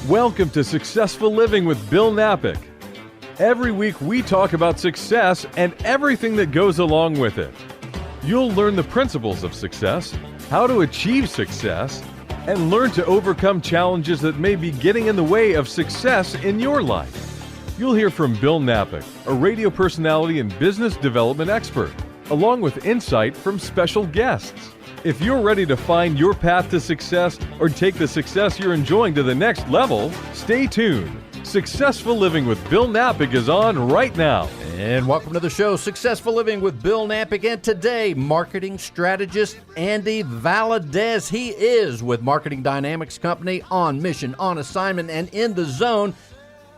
Welcome to Successful Living with Bill Knapik. Every week we talk about success and everything that goes along with it. You'll learn the principles of success, how to achieve success, and learn to overcome challenges that may be getting in the way of success in your life. You'll hear from Bill Knapik, a radio personality and business development expert, along with insight from special guests. If you're ready to find your path to success or take the success you're enjoying to the next level, stay tuned. Successful Living with Bill Knapik is on right now. And welcome to the show, Successful Living with Bill Knapik. And today, marketing strategist Andy Valdez. He is with Marketing Dynamics Company, on mission, on assignment, and in the zone.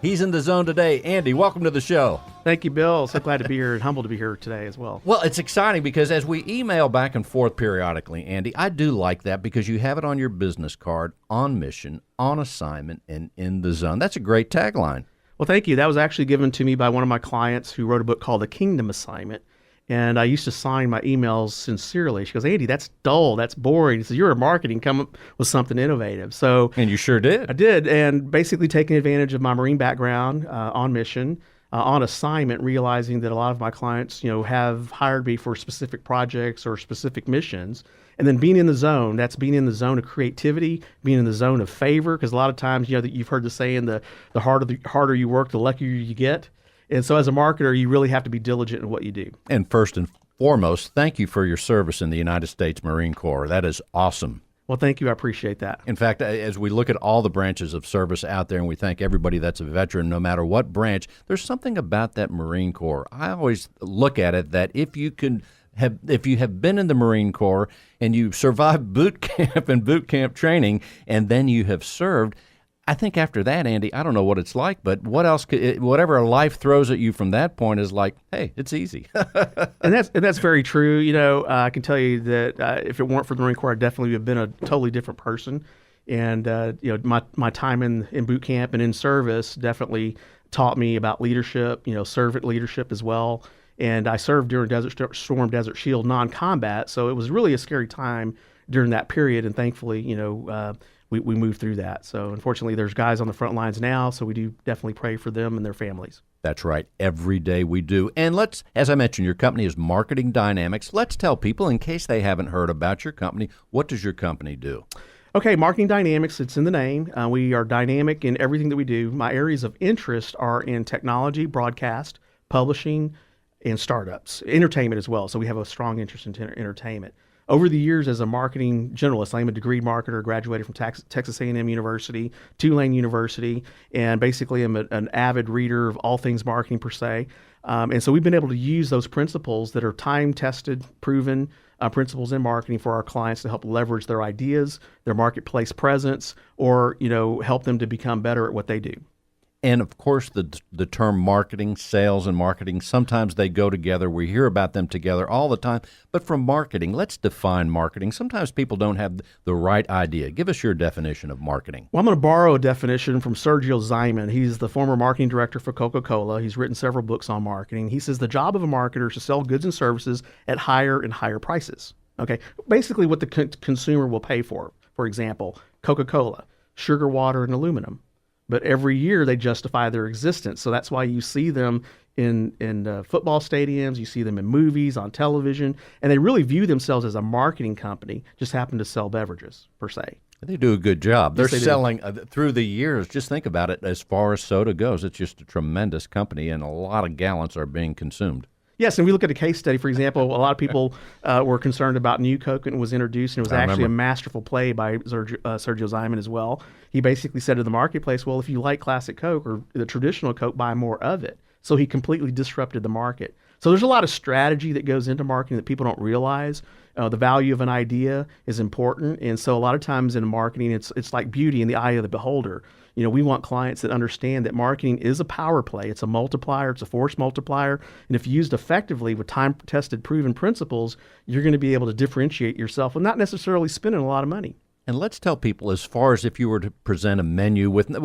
He's in the zone today. Andy, welcome to the show. Thank you, Bill. So glad to be here and humbled to be here today as well. Well, it's exciting because as we email back and forth periodically, Andy, I do like that because you have it on your business card, on mission, on assignment, and in the zone. That's a great tagline. Well, thank you. That was actually given to me by one of my clients who wrote a book called The Kingdom Assignment. And I used to sign my emails sincerely. She goes, Andy, that's dull. That's boring. She says, you're in marketing. Come up with something innovative. So, and you sure did. I did. And basically taking advantage of my Marine background, on mission, on assignment, realizing that a lot of my clients, have hired me for specific projects or specific missions. And then being in the zone, that's being in the zone of creativity, being in the zone of favor. Because a lot of times, that you've heard the saying, the harder you work, the luckier you get. And so as a marketer, you really have to be diligent in what you do. And first and foremost, thank you for your service in the United States Marine Corps. That is awesome. Well, thank you. I appreciate that. In fact, as we look at all the branches of service out there, and we thank everybody that's a veteran, no matter what branch, there's something about that Marine Corps. I always look at it that if you have been in the Marine Corps and you survived boot camp and boot camp training, and then you have served, I think after that, Andy, I don't know what it's like, but what else? Whatever life throws at you from that point is like, hey, it's easy. and that's very true. I can tell you that if it weren't for the Marine Corps, I'd definitely have been a totally different person. And my time in boot camp and in service definitely taught me about leadership. Servant leadership as well. And I served during Desert Storm, Desert Shield, non-combat, so it was really a scary time during that period. And thankfully, we moved through that. So unfortunately, there's guys on the front lines now, so we do definitely pray for them and their families. That's right. Every day we do. And as I mentioned, your company is Marketing Dynamics. Let's tell people, in case they haven't heard about your company, what does your company do? Okay, Marketing Dynamics, it's in the name. We are dynamic in everything that we do. My areas of interest are in technology, broadcast, publishing, and startups, entertainment as well. So we have a strong interest in entertainment. Over the years, as a marketing generalist, I'm a degree marketer, graduated from Texas A&M University, Tulane University, and basically I'm an avid reader of all things marketing per se. And so we've been able to use those principles that are time-tested, proven principles in marketing for our clients to help leverage their ideas, their marketplace presence, or help them to become better at what they do. And, of course, the term marketing, sales and marketing, sometimes they go together. We hear about them together all the time. But from marketing, let's define marketing. Sometimes people don't have the right idea. Give us your definition of marketing. Well, I'm going to borrow a definition from Sergio Zyman. He's the former marketing director for CocaCola. He's written several books on marketing. He says the job of a marketer is to sell goods and services at higher and higher prices. Okay, basically what the consumer will pay for. For example, Coca-Cola, sugar, water, and aluminum. But every year they justify their existence. So that's why you see them in football stadiums, you see them in movies, on television, and they really view themselves as a marketing company, just happen to sell beverages, per se. They do a good job. They're Yes, selling through the years. Just think about it. As far as soda goes, it's just a tremendous company, and a lot of gallons are being consumed. Yes, and we look at a case study, for example, a lot of people were concerned about New Coke when it was introduced, and it was actually a masterful play by Sergio Zyman as well. He basically said to the marketplace, well, if you like classic Coke or the traditional Coke, buy more of it. So he completely disrupted the market. So there's a lot of strategy that goes into marketing that people don't realize. The value of an idea is important, and so a lot of times in marketing, it's like beauty in the eye of the beholder. We want clients that understand that marketing is a power play. It's a multiplier. It's a force multiplier. And if used effectively with time-tested, proven principles, you're going to be able to differentiate yourself and not necessarily spending a lot of money. And let's tell people, as far as if you were to present a menu with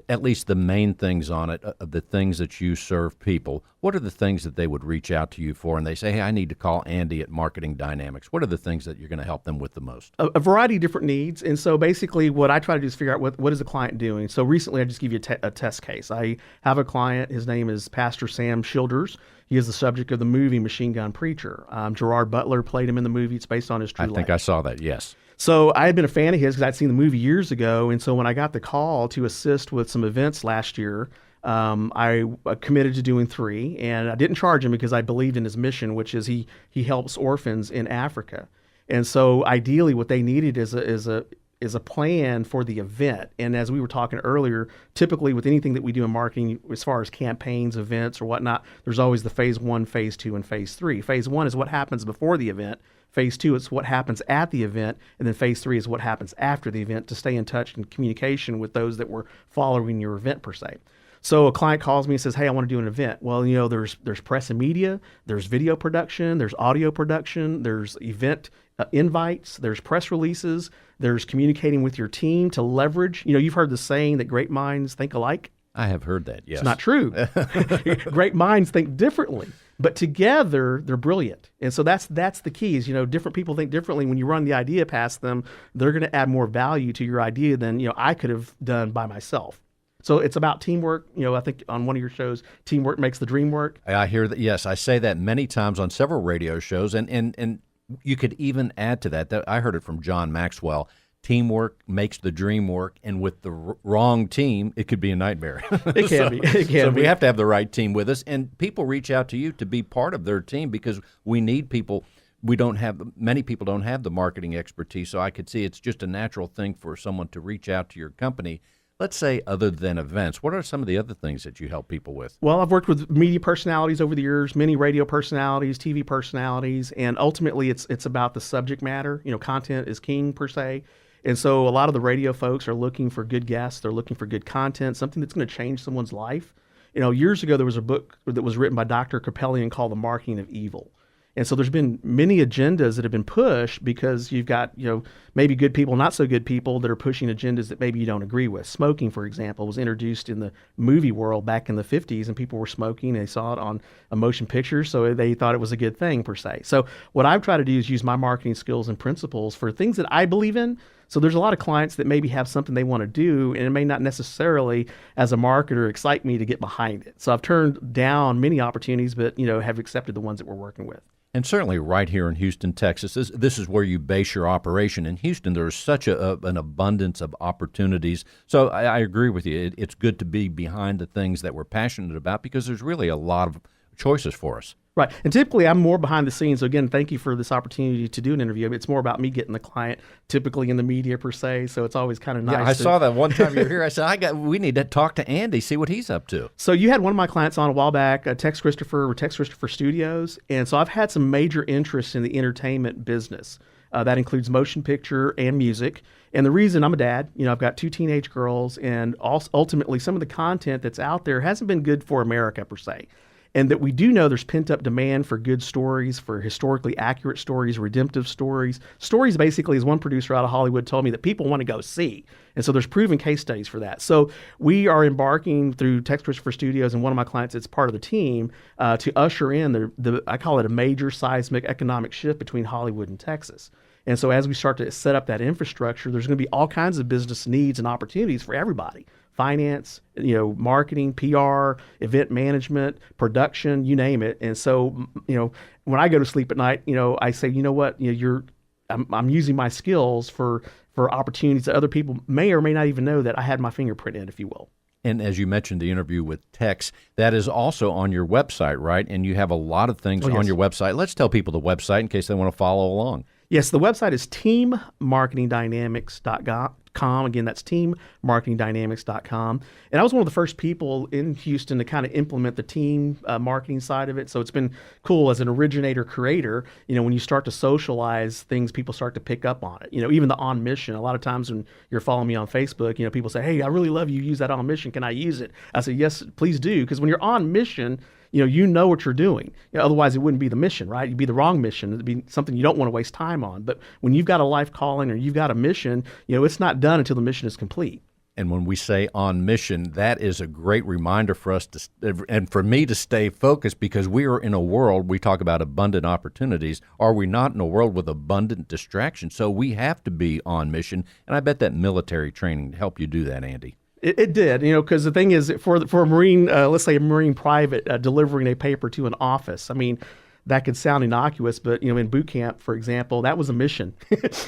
at least the main things on it, of the things that you serve people, what are the things that they would reach out to you for? And they say, hey, I need to call Andy at Marketing Dynamics. What are the things that you're going to help them with the most? A variety of different needs. And so basically what I try to do is figure out what is the client doing. So recently I just give you a test case. I have a client, his name is Pastor Sam Childers. He is the subject of the movie Machine Gun Preacher. Gerard Butler played him in the movie. It's based on his true life. I think I saw that, yes. So I had been a fan of his because I'd seen the movie years ago. And so when I got the call to assist with some events last year, I committed to doing 3. And I didn't charge him because I believed in his mission, which is he helps orphans in Africa. And so ideally what they needed is a plan for the event. And as we were talking earlier, typically with anything that we do in marketing, as far as campaigns, events, or whatnot, there's always the phase 1, phase 2, and phase 3. Phase 1 is what happens before the event. Phase 2 is what happens at the event. And then phase 3 is what happens after the event, to stay in touch and communication with those that were following your event per se. So a client calls me and says, hey, I want to do an event. Well, there's press and media, there's video production, there's audio production, there's event invites, there's press releases, there's communicating with your team to leverage. You've heard the saying that great minds think alike. I have heard that, yes. It's not true. Great minds think differently, but together they're brilliant. And so that's the key is, different people think differently. When you run the idea past them, they're going to add more value to your idea than, I could have done by myself. So it's about teamwork. I think on one of your shows, teamwork makes the dream work. I hear that. Yes, I say that many times on several radio shows, and you could even add to that. I heard it from John Maxwell. Teamwork makes the dream work, and with the wrong team, it could be a nightmare. It can be. It can be. We have to have the right team with us, and people reach out to you to be part of their team because we need people. Many people don't have the marketing expertise, so I could see it's just a natural thing for someone to reach out to your company. Let's say other than events, what are some of the other things that you help people with? Well, I've worked with media personalities over the years, many radio personalities, TV personalities, and ultimately it's about the subject matter. Content is king per se. And so a lot of the radio folks are looking for good guests. They're looking for good content, something that's going to change someone's life. Years ago, there was a book that was written by Dr. Capellian called The Marketing of Evil. And so there's been many agendas that have been pushed because you've got, maybe good people, not so good people that are pushing agendas that maybe you don't agree with. Smoking, for example, was introduced in the movie world back in the 50s, and people were smoking. They saw it on a motion picture, so they thought it was a good thing per se. So what I've tried to do is use my marketing skills and principles for things that I believe in. So there's a lot of clients that maybe have something they want to do, and it may not necessarily, as a marketer, excite me to get behind it. So I've turned down many opportunities, but have accepted the ones that we're working with. And certainly right here in Houston, Texas, this is where you base your operation. In Houston, there's such an abundance of opportunities. So I agree with you. It's good to be behind the things that we're passionate about because there's really a lot of choices for us. Right. And typically I'm more behind the scenes. So again, thank you for this opportunity to do an interview. It's more about me getting the client, typically in the media per se. So it's always kind of nice. Yeah, I saw that one time you were here. I said, we need to talk to Andy, see what he's up to. So you had one of my clients on a while back, Tex Christopher Studios. And so I've had some major interest in the entertainment business. That includes motion picture and music. And the reason, I'm a dad, I've got 2 teenage girls, and also ultimately some of the content that's out there hasn't been good for America per se. And that we do know there's pent-up demand for good stories, for historically accurate stories, redemptive stories. Stories basically, as one producer out of Hollywood told me, that people want to go see. And so there's proven case studies for that. So we are embarking through Tex Christopher Studios, and one of my clients that's part of the team, to usher in the I call it a major seismic economic shift between Hollywood and Texas. And so as we start to set up that infrastructure, there's going to be all kinds of business needs and opportunities for everybody. Finance, marketing, PR, event management, production, you name it. And so, when I go to sleep at night, I say, what, I'm using my skills for opportunities that other people may or may not even know that I had my fingerprint in, if you will. And as you mentioned, the interview with Tex, that is also on your website, right? And you have a lot of things on your website. Let's tell people the website in case they want to follow along. Yes, the website is teammarketingdynamics.com. Again, that's teammarketingdynamics.com. And I was one of the first people in Houston to kind of implement the team marketing side of it. So it's been cool as an originator creator. When you start to socialize things, people start to pick up on it. Even the On Mission. A lot of times when you're following me on Facebook, people say, hey, I really love you use that On Mission. Can I use it? I say, yes, please do. Because when you're on mission, you know what you're doing. Otherwise, it wouldn't be the mission, right? It'd be the wrong mission. It'd be something you don't want to waste time on. But when you've got a life calling or you've got a mission, it's not done until the mission is complete. And when we say on mission, that is a great reminder for us and for me to stay focused, because we are in a world, we talk about abundant opportunities. Are we not in a world with abundant distractions? So we have to be on mission. And I bet that military training helped you do that, Andy. It did, because the thing is, for a Marine, let's say a Marine private delivering a paper to an office, I mean, that could sound innocuous, but in boot camp, for example, that was a mission.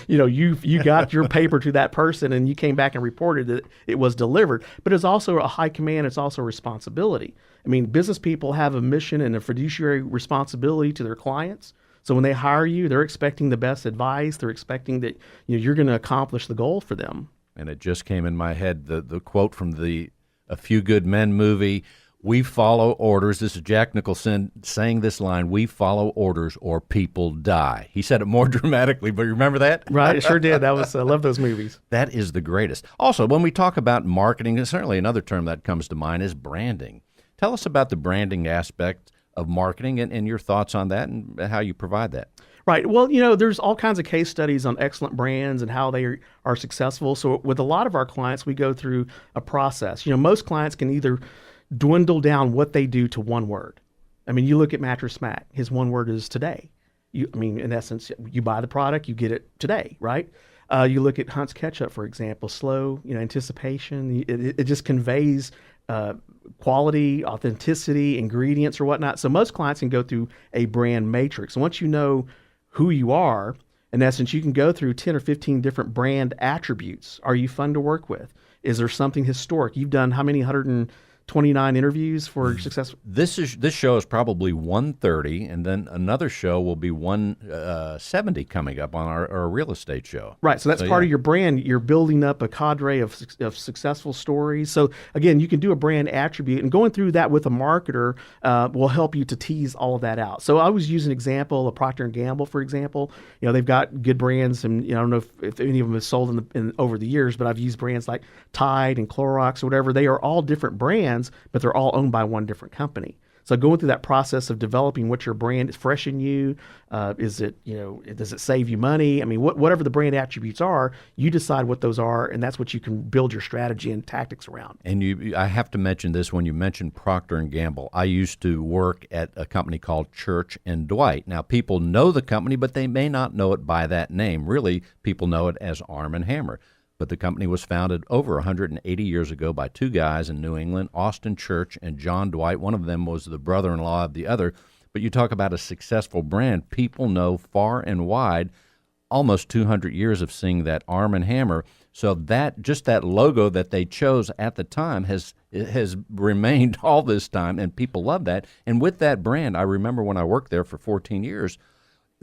You got your paper to that person, and you came back and reported that it was delivered. But it's also a high command. It's also a responsibility. I mean, business people have a mission and a fiduciary responsibility to their clients. So when they hire you, they're expecting the best advice. They're expecting that you're going to accomplish the goal for them. And it just came in my head, the quote from the A Few Good Men movie. We follow orders. This is Jack Nicholson saying this line, we follow orders or people die. He said it more dramatically, but you remember that? Right, it sure did. That was, I love those movies. That is the greatest. Also, when we talk about marketing, certainly another term that comes to mind is branding. Tell us about the branding aspect of marketing and your thoughts on that and how you provide that. Right. Well, there's all kinds of case studies on excellent brands and how they are successful. So with a lot of our clients, we go through a process. Most clients can either dwindle down what they do to one word. I mean, you look at Mattress Mac. His one word is today. In essence, you buy the product, you get it today, right? You look at Hunt's Ketchup, for example, slow, anticipation. It just conveys quality, authenticity, ingredients, or whatnot. So most clients can go through a brand matrix. And once you know who you are, in essence, you can go through 10 or 15 different brand attributes. Are you fun to work with? Is there something historic? You've done how many 129 interviews for success? This show is probably 130, and then another show will be 170 coming up on our real estate show. Right, so that's part of your brand. You're building up a cadre of successful stories. So again, you can do a brand attribute, and going through that with a marketer will help you to tease all of that out. So I always use an example of Procter & Gamble, for example. They've got good brands, and I don't know if any of them have sold over the years, but I've used brands like Tide and Clorox or whatever. They are all different brands, but they're all owned by one different company. So going through that process of developing what your brand is fresh in you, is it, does it save you money? I mean, whatever the brand attributes are, you decide what those are, and that's what you can build your strategy and tactics around. And I have to mention this when you mentioned Procter & Gamble. I used to work at a company called Church and Dwight. Now, people know the company, but they may not know it by that name. Really, people know it as Arm & Hammer. But the company was founded over 180 years ago by two guys in New England, Austin Church and John Dwight. One of them was the brother-in-law of the other. But you talk about a successful brand. People know far and wide, almost 200 years of seeing that Arm & Hammer. So that logo that they chose at the time has remained all this time, and people love that. And with that brand, I remember when I worked there for 14 years,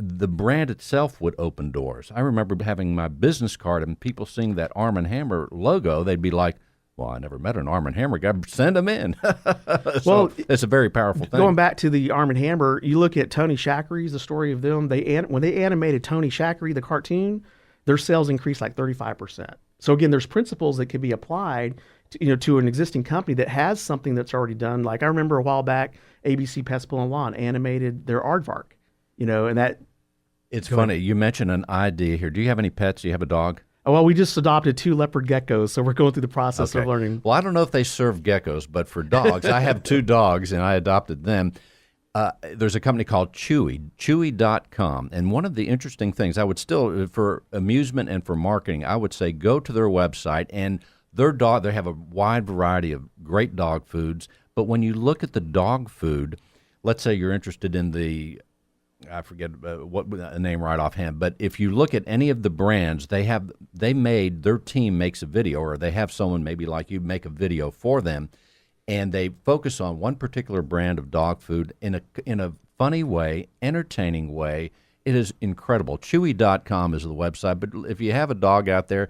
the brand itself would open doors. I remember having my business card and people seeing that Arm & Hammer logo, they'd be like, well, I never met an Arm & Hammer guy. Send them in. So it's a very powerful thing. Going back to the Arm & Hammer, you look at Tony Chachere's, the story of them. When they animated Tony Chachere, the cartoon, their sales increased like 35%. So again, there's principles that can be applied to an existing company that has something that's already done. Like I remember a while back, ABC Pest Pool and Lawn animated their aardvark, and that. It's funny. You mentioned an idea here. Do you have any pets? Do you have a dog? Oh, well, we just adopted 2 leopard geckos, so we're going through the process of learning. Well, I don't know if they serve geckos, but for dogs, I have 2 dogs, and I adopted them. There's a company called Chewy.com, and one of the interesting things, I would still, for amusement and for marketing, I would say go to their website, and they have a wide variety of great dog foods, but when you look at the dog food, let's say you're interested in I forget what a name right offhand, but if you look at any of the brands, their team makes a video, or they have someone maybe like you make a video for them, and they focus on one particular brand of dog food in a funny way, entertaining way. It is incredible. Chewy.com is the website, but if you have a dog out there,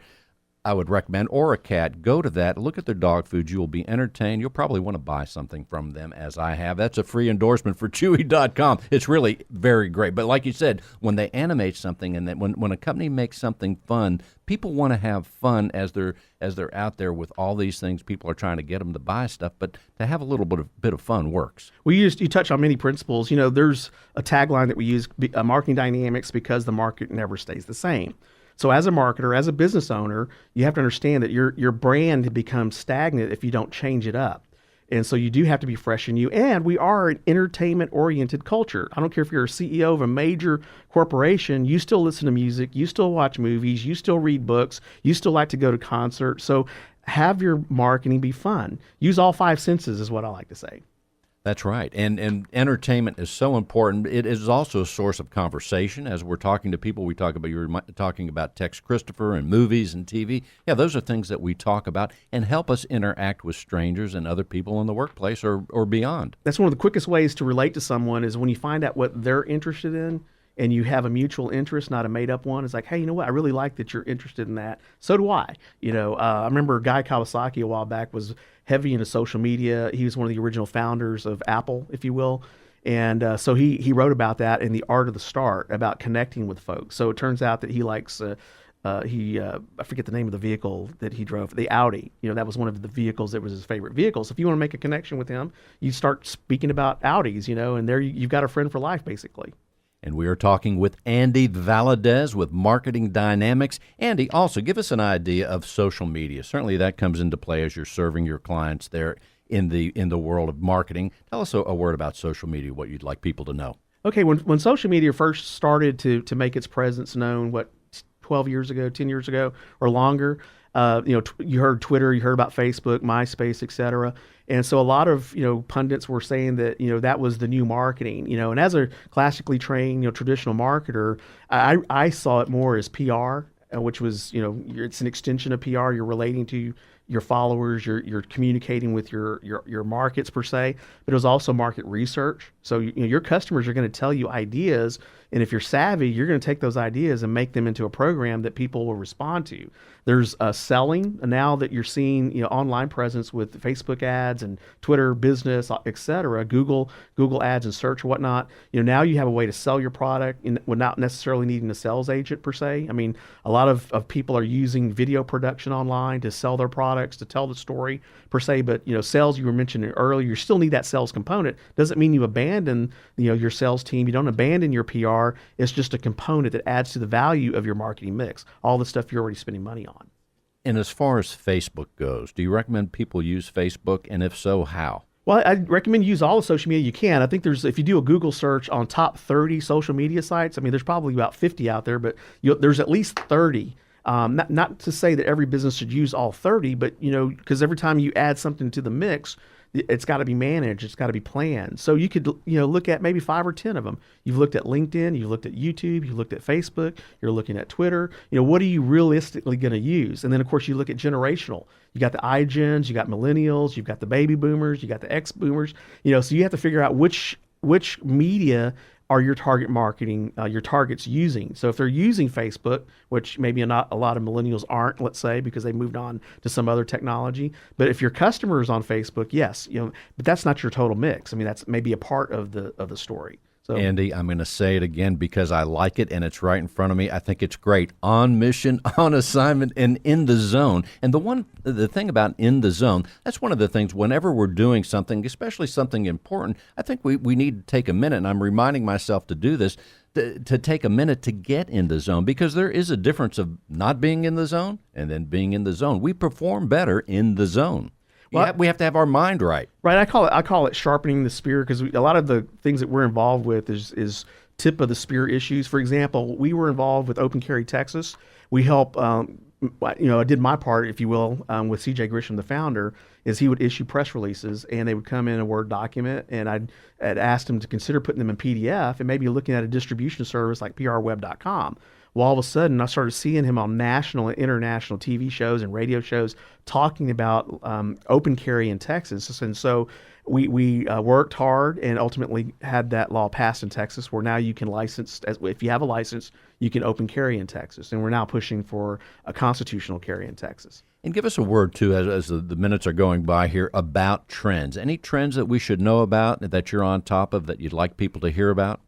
I would recommend, or a cat, go to that, look at their dog food. You will be entertained. You'll probably want to buy something from them, as I have. That's a free endorsement for Chewy.com. It's really very great. But like you said, when they animate something and when a company makes something fun, people want to have fun as they're out there with all these things. People are trying to get them to buy stuff, but to have a little bit of fun works. You touch on many principles. There's a tagline that we use, marketing dynamics, because the market never stays the same. So as a marketer, as a business owner, you have to understand that your brand becomes stagnant if you don't change it up. And so you do have to be fresh and new. And we are an entertainment-oriented culture. I don't care if you're a CEO of a major corporation, you still listen to music, you still watch movies, you still read books, you still like to go to concerts. So have your marketing be fun. Use all five senses is what I like to say. That's right. And entertainment is so important. It is also a source of conversation. As we're talking to people, you were talking about Tex Christopher and movies and TV. Yeah, those are things that we talk about and help us interact with strangers and other people in the workplace or beyond. That's one of the quickest ways to relate to someone is when you find out what they're interested in and you have a mutual interest, not a made-up one. It's like, hey, you know what? I really like that you're interested in that. So do I. I remember Guy Kawasaki a while back was heavy into social media. He was one of the original founders of Apple, if you will. And so he wrote about that in The Art of the Start, about connecting with folks. So it turns out that he likes, I forget the name of the vehicle that he drove, the Audi. That was one of the vehicles that was his favorite vehicle. So if you want to make a connection with him, you start speaking about Audis, and there you've got a friend for life, basically. And we are talking with Andy Valdez with Marketing Dynamics. Andy, also give us an idea of social media. Certainly that comes into play as you're serving your clients there in the world of marketing. Tell us a word about social media, what you'd like people to know. Okay, when social media first started to make its presence known, 12 years ago, 10 years ago, or longer, you heard Twitter, you heard about Facebook, MySpace, et cetera. And so a lot of, pundits were saying that, that was the new marketing, and as a classically trained, traditional marketer, I saw it more as PR, which was, it's an extension of PR. You're relating to your followers, you're communicating with your markets per se, but it was also market research. So, your customers are going to tell you ideas, and if you're savvy, you're going to take those ideas and make them into a program that people will respond to. There's selling now that you're seeing, online presence with Facebook ads and Twitter business, et cetera, Google ads and search, whatnot. Now you have a way to sell your product without necessarily needing a sales agent per se. I mean, a lot of people are using video production online to sell their products, to tell the story per se. But, sales, you were mentioning earlier, you still need that sales component. Doesn't mean you abandon, your sales team. You don't abandon your PR. It's just a component that adds to the value of your marketing mix, all the stuff you're already spending money on. And as far as Facebook goes, do you recommend people use Facebook? And if so, how? Well, I recommend use all the social media you can. I think if you do a Google search on top 30 social media sites, there's probably about 50 out there, but there's at least 30. Not to say that every business should use all 30, but, because every time you add something to the mix, it's got to be managed. It's got to be planned. So you could, look at maybe 5 or 10 of them. You've looked at LinkedIn, you've looked at YouTube, you've looked at Facebook, you're looking at Twitter. What are you realistically going to use? And then, of course, you look at generational. You got the iGens, you got millennials, you've got the baby boomers, you got the X boomers. So you have to figure out which media are your target marketing, your targets using. So if they're using Facebook, which maybe not a lot of millennials aren't, let's say, because they moved on to some other technology. But if your customer is on Facebook, yes, but that's not your total mix. That's maybe a part of the story. So, Andy, I'm going to say it again because I like it and it's right in front of me. I think it's great. On mission, on assignment, and in the zone. And the thing about in the zone, that's one of the things whenever we're doing something, especially something important, I think we need to take a minute, and I'm reminding myself to do this, to take a minute to get in the zone, because there is a difference of not being in the zone and then being in the zone. We perform better in the zone. Well, we have to have our mind right. Right. I call it sharpening the spear, because a lot of the things that we're involved with is tip of the spear issues. For example, we were involved with Open Carry Texas. We help, I did my part, if you will, with CJ Grisham, the founder, is he would issue press releases and they would come in a Word document, and I'd asked him to consider putting them in PDF and maybe looking at a distribution service like prweb.com. Well, all of a sudden, I started seeing him on national and international TV shows and radio shows talking about open carry in Texas. And so we worked hard and ultimately had that law passed in Texas, where now you can license, if you have a license, you can open carry in Texas. And we're now pushing for a constitutional carry in Texas. And give us a word, too, as the minutes are going by here, about trends. Any trends that we should know about, that you're on top of, that you'd like people to hear about?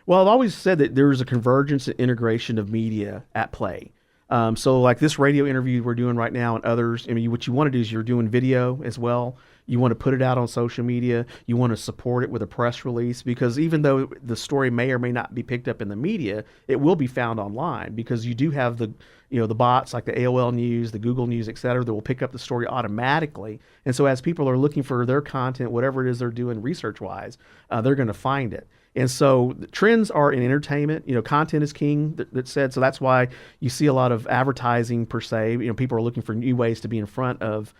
Well, I've always said that there is a convergence and integration of media at play. So like this radio interview we're doing right now and others, I mean, what you want to do is you're doing video as well. You want to put it out on social media. You want to support it with a press release, because even though the story may or may not be picked up in the media, it will be found online, because you do have the bots like the AOL News, the Google News, et cetera, that will pick up the story automatically. And so as people are looking for their content, whatever it is they're doing research-wise, they're going to find it. And so the trends are in entertainment. Content is king, that said. So that's why you see a lot of advertising per se. People are looking for new ways to be in front of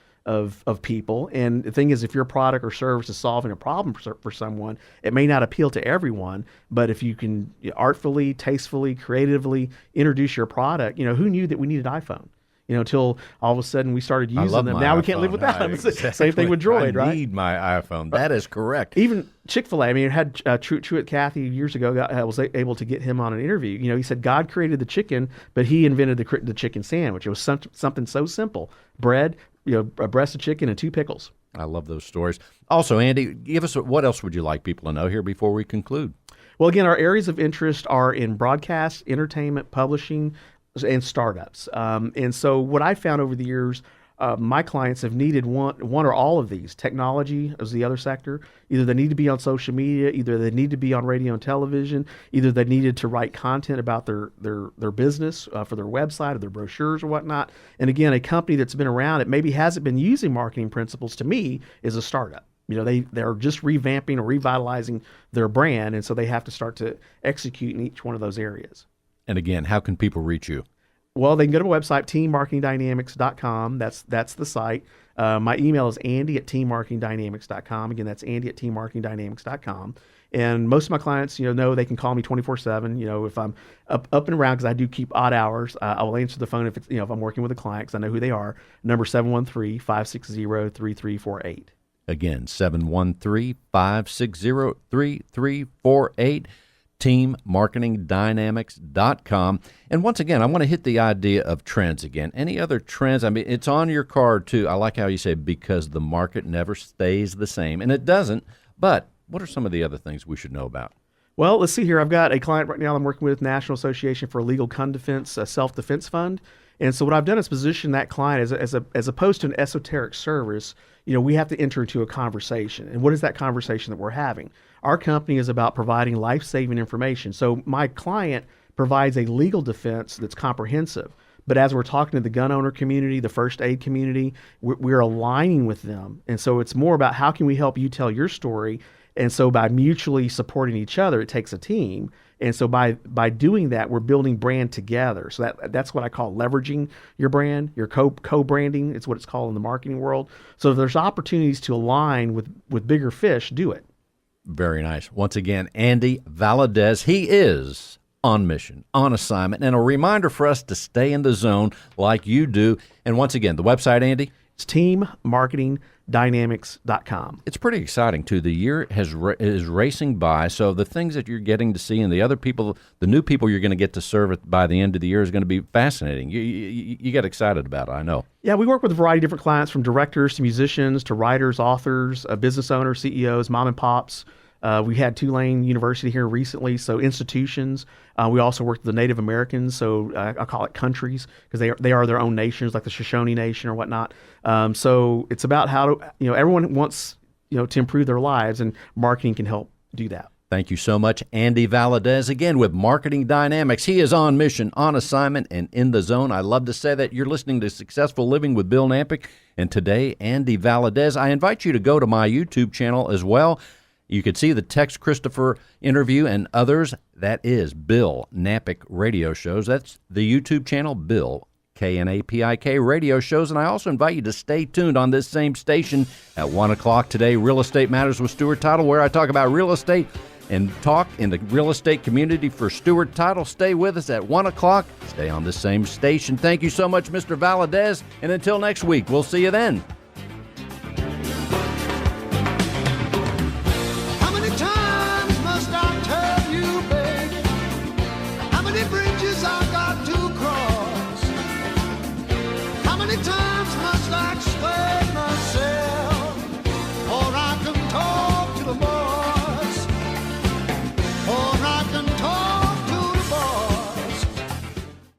people. And the thing is, if your product or service is solving a problem for someone, it may not appeal to everyone, but if you can artfully, tastefully, creatively introduce your product, who knew that we needed iPhone? Until all of a sudden we started using them. Now we can't live without them. Exactly. Same thing with Droid, right? I need my iPhone. That is correct. Even Chick-fil-A, I mean, it had Truett Cathy years ago. I was able to get him on an interview. He said God created the chicken, but he invented the chicken sandwich. It was something so simple. Bread, a breast of chicken and 2 pickles. I love those stories. Also, Andy, give us what else would you like people to know here before we conclude? Well, again, our areas of interest are in broadcast, entertainment, publishing, and startups. And so what I found over the years, my clients have needed one or all of these. Technology is the other sector. Either they need to be on social media, either they need to be on radio and television, either they needed to write content about their business for their website or their brochures or whatnot. And again, a company that's been around, it maybe hasn't been using marketing principles, to me, is a startup. They're just revamping or revitalizing their brand, and so they have to start to execute in each one of those areas. And again, how can people reach you? Well, they can go to my website, teammarketingdynamics.com. That's the site. My email is andy@teammarketingdynamics.com. Again, that's andy@teammarketingdynamics.com. And most of my clients, know they can call me 24/7. If I'm up and around, because I do keep odd hours, I will answer the phone if it's, if I'm working with a client, because I know who they are. Number 713-560-3348. Again, 713-560-3348. teammarketingdynamics.com. And once again, I want to hit the idea of trends again. Any other trends? I mean, it's on your card too. I like how you say, because the market never stays the same. And it doesn't. But what are some of the other things we should know about? Well, let's see here. I've got a client right now I'm working with, National Association for Legal Gun Defense, a self-defense fund. And so what I've done is position that client as opposed to an esoteric service. We have to enter into a conversation. And what is that conversation that we're having? Our company is about providing life-saving information. So my client provides a legal defense that's comprehensive. But as we're talking to the gun owner community, the first aid community, we're aligning with them. And so it's more about how can we help you tell your story. And so by mutually supporting each other, it takes a team. And so by doing that, we're building brand together. So that's what I call leveraging your brand, your co-branding. It's what it's called in the marketing world. So if there's opportunities to align with bigger fish, do it. Very nice. Once again, Andy Valdez. He is on mission, on assignment, and a reminder for us to stay in the zone like you do. And once again, the website, Andy? It's teammarketingdynamics.com. It's pretty exciting, too. The year is racing by, so the things that you're getting to see and the other people, the new people you're going to get to serve by the end of the year is going to be fascinating. You get excited about it, I know. Yeah, we work with a variety of different clients, from directors to musicians to writers, authors, business owners, CEOs, mom and pops. We had Tulane University here recently, so institutions. We also work with the Native Americans, so I call it countries, because they are their own nations, like the Shoshone Nation or whatnot. So it's about how to, everyone wants, to improve their lives, and marketing can help do that. Thank you so much, Andy Valdez, again with Marketing Dynamics. He is on mission, on assignment, and in the zone. I love to say that. You're listening to Successful Living with Bill Knapik, and today, Andy Valdez. I invite you to go to my YouTube channel as well. You could see the Tex Christopher interview and others. That is Bill Knapik Radio Shows. That's the YouTube channel, Bill, Knapik Radio Shows. And I also invite you to stay tuned on this same station at 1 o'clock today, Real Estate Matters with Stuart Tuttle, where I talk about real estate and talk in the real estate community for Stewart Title. Stay with us at 1 o'clock. Stay on the same station. Thank you so much, Mr. Valadez. And until next week, we'll see you then. How many times must I tell you, baby? How many bridges I got to cross? How many times must I swear?